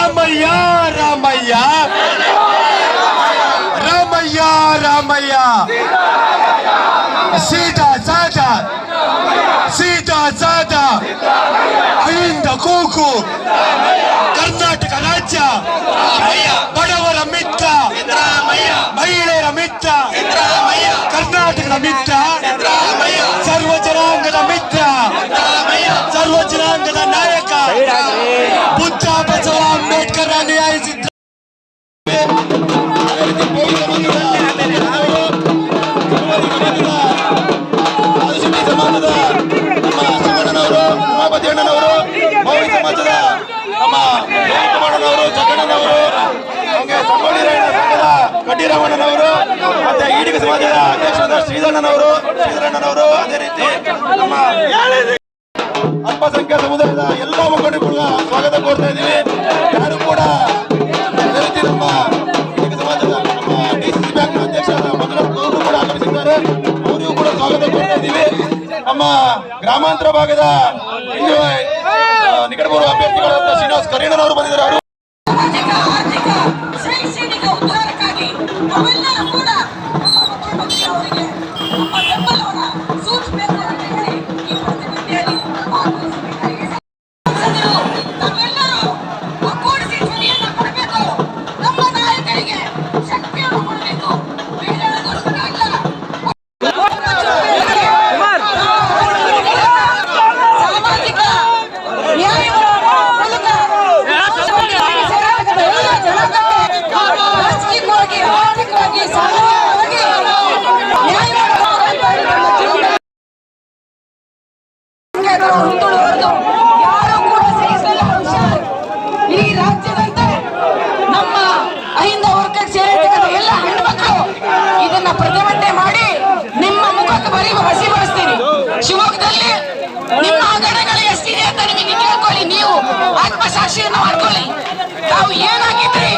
ರಾಮಯ್ಯ ರಾಮಯ್ಯ ರಾಮಯ್ಯ ರಾಮಯ್ಯ ಸೀದಾ ಸಾದಾ ಸೀದಾ ಸಾದಾ ಅಹಿಂದ ಕೂಗು ಕರ್ನಾಟಕ ರಾಜ್ಯ ಬಡವರ ಮಿತ್ರ ಮಹಿಳೆಯರ ಮಿತ್ರ ಕರ್ನಾಟಕದ ಮಿತ್ರ ಸರ್ವ ಜನಾಂಗದ ಮಿತ್ರ ಸರ್ವ ಜನಾಂಗದ ನಾಯಕ ಬುದ್ಧ ಬಸವ ಅಂಬೇಡ್ಕರ್ ಅನುಯಾಯಿಸಿದ್ದ ಸಮಾಜದ ನಮ್ಮ ಶಿವಣ್ಣನವರು ಉಮಾಪತಿ ಅಣ್ಣನವರು ಮೌಳಿ ಸಮಾಜದ ನಮ್ಮ ಕುಮಾರಣ್ಣನವರು ಜಗಣ್ಣನವರು ಹಾಗೆ ಸಂಗೊಳ್ಳಿ ರಾಯಣ್ಣ ಸಂಘದ ಕಡ್ಡಿರಾಮಣ್ಣನವರು ಮತ್ತೆ ಈಡಿಗ ಸಮಾಜದ ಅಧ್ಯಕ್ಷರಾದ ಶ್ರೀಧರಣ್ಣನವರು ಅದೇ ರೀತಿ ನಮ್ಮ ಅಲ್ಪಸಂಖ್ಯಾತ ಸಮುದಾಯದ ಎಲ್ಲ ಮುಖಂಡರುಗಳ ಸ್ವಾಗತ ಕೋರ್ತಾ ಇದ್ದೀವಿ. ಯಾರು ಕೂಡ ಅದೇ ರೀತಿ ನಮ್ಮ ಈಡಿಗ ಸಮಾಜದ ನಮ್ಮ ಡಿಸಿಸಿ ಬ್ಯಾಂಕ್ ಅಧ್ಯಕ್ಷರಾದ ಮಂಜುನಾಥ್ ಅವರು ಕೂಡ ಆಗಮಿಸಿದ್ದಾರೆ. ಅವರಿಗೂ ಕೂಡ ಸ್ವಾಗತ ಕೋರ್ತಾ ಇದ್ದೀವಿ. ನಮ್ಮ ಗ್ರಾಮಾಂತರ ಭಾಗದ ನಿಕಟಪೂರ್ವ ಅಭ್ಯರ್ಥಿಗಳಾದ ಶ್ರೀನಿವಾಸ್ ಕರೀಣನವರು ಬಂದಿದ್ದಾರೆ. ಅವರು ಈ ರಾಜ್ಯದಂತೆ ನಮ್ಮ ಅಹಿಂದ ವರ್ಗಕ್ಕೆ ಸೇರಿದ ಎಲ್ಲ ಹೆಣ್ಮಕ್ಳು ಇದನ್ನ ಪ್ರತಿಭಟನೆ ಮಾಡಿ ನಿಮ್ಮ ಮುಖಕ್ಕೆ ಹಸಿ ಬರೆಸ್ತೀನಿ. ಶಿವಮೊಗ್ಗದಲ್ಲಿ ನಿಮ್ಮ ಹಗರಣಗಳು ಎಷ್ಟಿದೆ ಅಂತ ನಿಮಗೆ ಕೇಳ್ಕೊಳ್ಳಿ. ನೀವು ಆತ್ಮಸಾಕ್ಷಿಯನ್ನು ಮಾಡ್ಕೊಳ್ಳಿ. ತಾವು ಏನಾಗಿದ್ರಿ